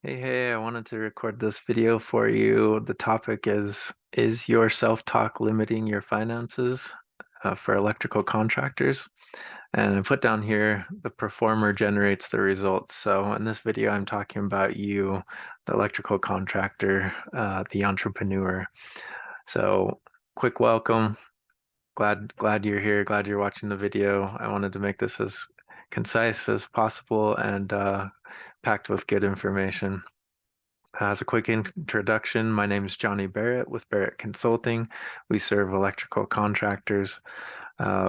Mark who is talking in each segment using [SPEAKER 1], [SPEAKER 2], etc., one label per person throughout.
[SPEAKER 1] Hey, I wanted to record this video for you. The topic is your self-talk limiting your finances for electrical contractors? And I put down here, the performer generates the results. So in this video, I'm talking about you, the electrical contractor, the entrepreneur. So quick welcome. Glad you're here. Glad you're watching the video. I wanted to make this as concise as possible and packed with good information. As a quick introduction, my name is Johnny Barrett with Barrett Consulting. We serve electrical contractors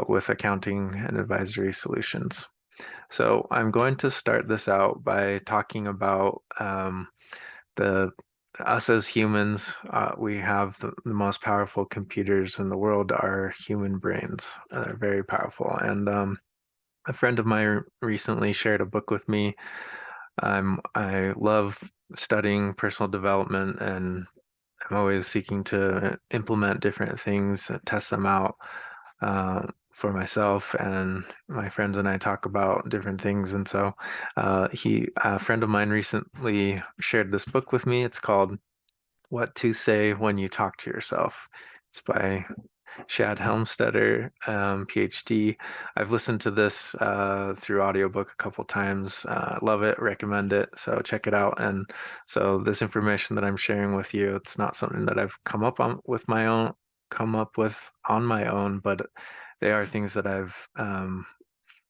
[SPEAKER 1] with accounting and advisory solutions. So I'm going to start this out by talking about the us as humans. We have the most powerful computers in the world are human brains. They're very powerful. And a friend of mine recently shared a book with me. I love studying personal development and I'm always seeking to implement different things, test them out for myself, and my friends and I talk about different things. And so, a friend of mine recently shared this book with me. It's called What to Say When You Talk to Yourself. It's by Shad Helmstetter, PhD. I've listened to this through audiobook a couple times. Love it, recommend it. So check it out. And so this information that I'm sharing with you, it's not something that I've come up with on my own, but they are things that I've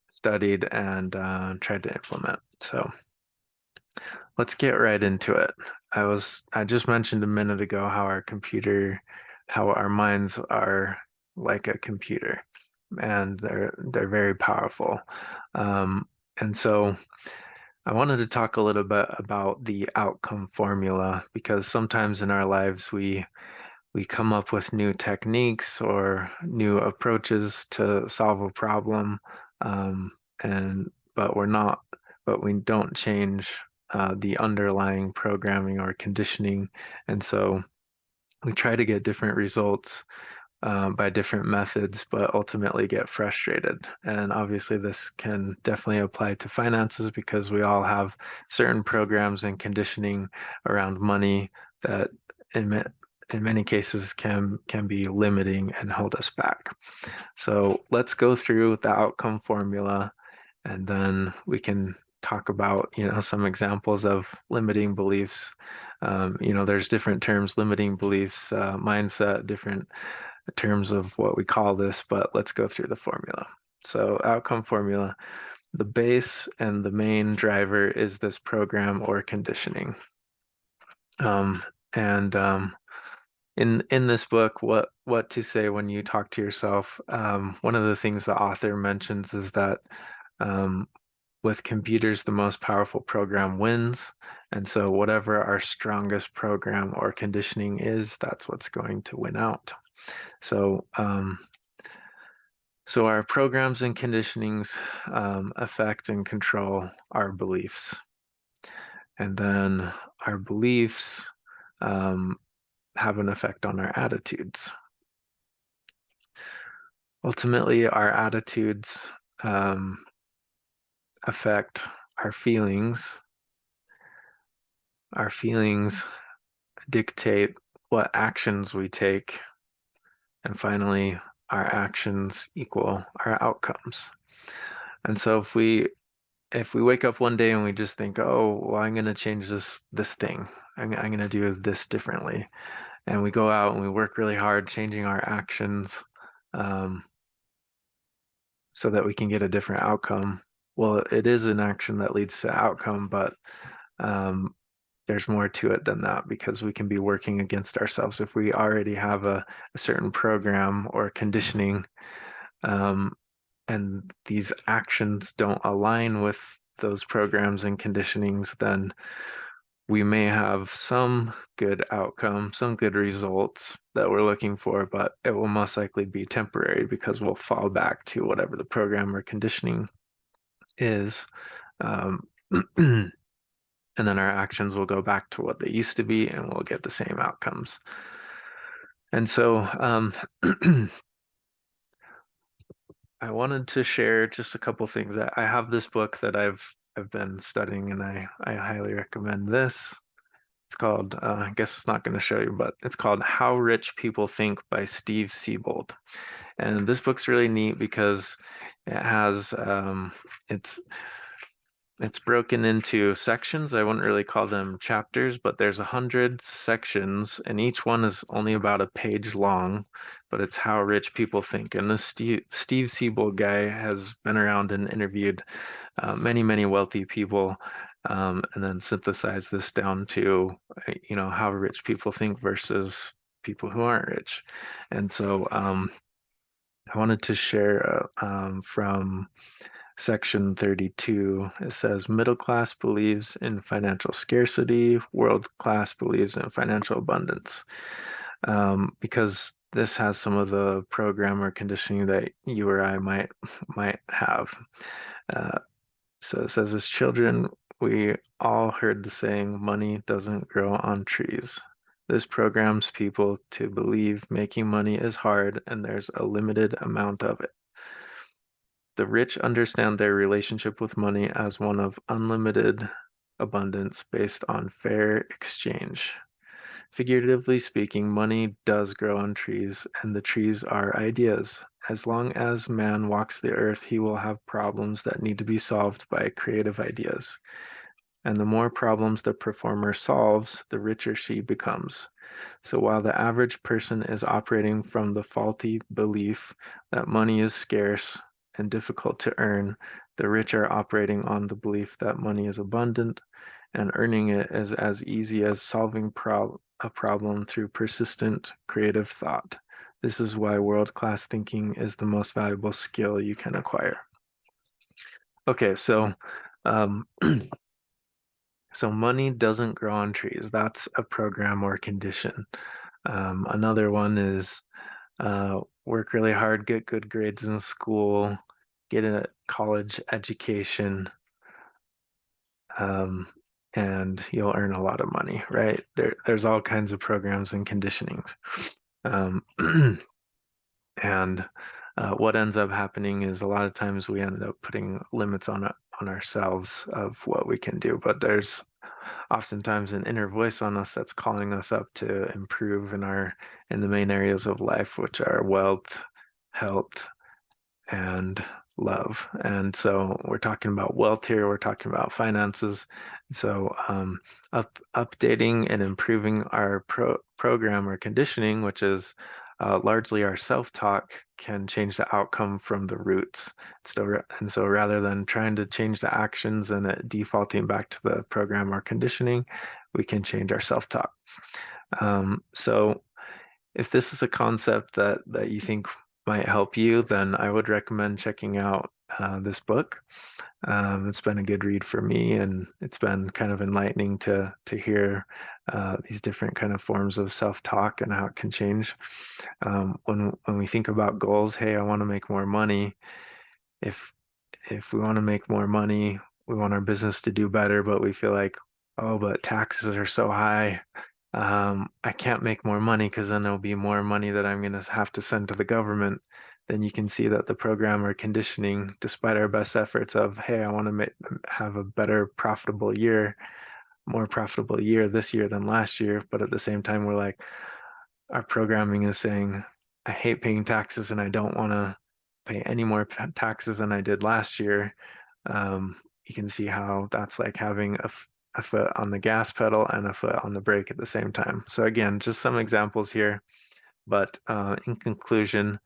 [SPEAKER 1] studied and tried to implement. So let's get right into it. I just mentioned a minute ago how our minds are like a computer, and they're very powerful. And so I wanted to talk a little bit about the outcome formula because sometimes in our lives we come up with new techniques or new approaches to solve a problem, um, and but we're not, but we don't change the underlying programming or conditioning, and so we try to get different results by different methods, but ultimately get frustrated. And obviously, this can definitely apply to finances because we all have certain programs and conditioning around money that in, ma- in many cases can be limiting and hold us back. So let's go through the outcome formula and then we can talk about, some examples of limiting beliefs. There's different terms, limiting beliefs, mindset, different terms of what we call this, but let's go through the formula. So outcome formula, the base and the main driver is this program or conditioning. And in this book, what to say when you talk to yourself, one of the things the author mentions is that um, with computers, the most powerful program wins. And so whatever our strongest program or conditioning is, that's what's going to win out. So so our programs and conditionings affect and control our beliefs. And then our beliefs um, have an effect on our attitudes. Ultimately, our attitudes um, affect our feelings. Our feelings dictate what actions we take. And finally, our actions equal our outcomes. And so if we wake up one day and we just think, oh, well, I'm going to change this thing. I'm going to do this differently. And we go out and we work really hard changing our actions um, so that we can get a different outcome. Well, it is an action that leads to outcome, but um, there's more to it than that because we can be working against ourselves if we already have a certain program or conditioning um, and these actions don't align with those programs and conditionings, then we may have some good outcome, some good results that we're looking for, but it will most likely be temporary because we'll fall back to whatever the program or conditioning is. Um, and then our actions will go back to what they used to be and we'll get the same outcomes. And so I wanted to share just a couple things. I have this book that I've been studying, and I highly recommend this. It's called, I guess it's not going to show you, but it's called How Rich People Think by Steve Siebold. And this book's really neat because it has, it's it's broken into sections. I wouldn't really call them chapters, but there's 100 sections, and each one is only about a page long. But it's how rich people think. And this Steve Siebold guy has been around and interviewed many, many wealthy people, and then synthesized this down to, how rich people think versus people who aren't rich. And so I wanted to share from Section 32, it says middle class believes in financial scarcity, world class believes in financial abundance. Because this has some of the program or conditioning that you or I might have. Uh, so it says, as children, we all heard the saying, money doesn't grow on trees. This programs people to believe making money is hard and there's a limited amount of it. The rich understand their relationship with money as one of unlimited abundance based on fair exchange. Figuratively speaking, money does grow on trees, and the trees are ideas. As long as man walks the earth, he will have problems that need to be solved by creative ideas. And the more problems the performer solves, the richer she becomes. So while the average person is operating from the faulty belief that money is scarce and difficult to earn, the rich are operating on the belief that money is abundant and earning it is as easy as solving a problem through persistent creative thought. This is why world-class thinking is the most valuable skill you can acquire. Okay, so um, so money doesn't grow on trees. That's a program or condition. Another one is work really hard, get good grades in school, get a college education, um, and you'll earn a lot of money, right? There's all kinds of programs and conditionings. Um, and what ends up happening is a lot of times we end up putting limits on ourselves of what we can do, but there's oftentimes an inner voice on us that's calling us up to improve in the main areas of life, which are wealth, health, and love. And so we're talking about wealth here, we're talking about finances. So updating and improving our program or conditioning, which is largely our self-talk, can change the outcome from the roots. And so rather than trying to change the actions and it defaulting back to the program or conditioning, we can change our self-talk. So if this is a concept that you think might help you, then I would recommend checking out this book. It's been a good read for me, and it's been kind of enlightening to hear these different kind of forms of self-talk and how it can change. When we think about goals, hey, I want to make more money. If if we want to make more money, we want our business to do better, but we feel like, oh, but taxes are so high. I can't make more money because then there'll be more money that I'm going to have to send to the government. Then you can see that the program or conditioning, despite our best efforts of, hey, I want to have a better profitable year, more profitable year this year than last year. But at the same time, we're like, our programming is saying, I hate paying taxes and I don't want to pay any more taxes than I did last year. You can see how that's like having a foot on the gas pedal and a foot on the brake at the same time. So again, just some examples here. But in conclusion,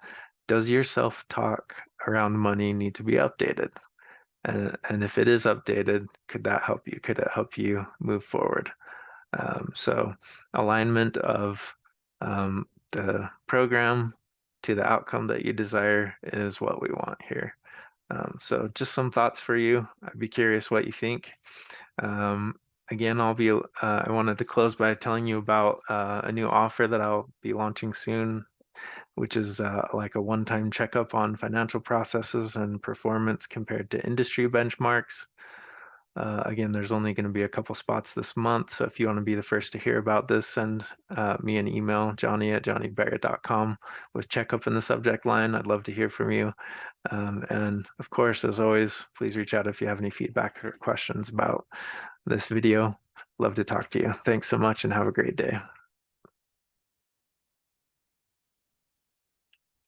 [SPEAKER 1] does your self-talk around money need to be updated? And if it is updated, could that help you? Could it help you move forward? So alignment of the program to the outcome that you desire is what we want here. So just some thoughts for you. I'd be curious what you think. Um, again, I wanted to close by telling you about a new offer that I'll be launching soon, which is like a one-time checkup on financial processes and performance compared to industry benchmarks. Again, there's only going to be a couple spots this month, so if you want to be the first to hear about this, send me an email, johnny@johnnybarrett.com, with checkup in the subject line. I'd love to hear from you. And of course, as always, please reach out if you have any feedback or questions about this video. Love to talk to you. Thanks so much and have a great day.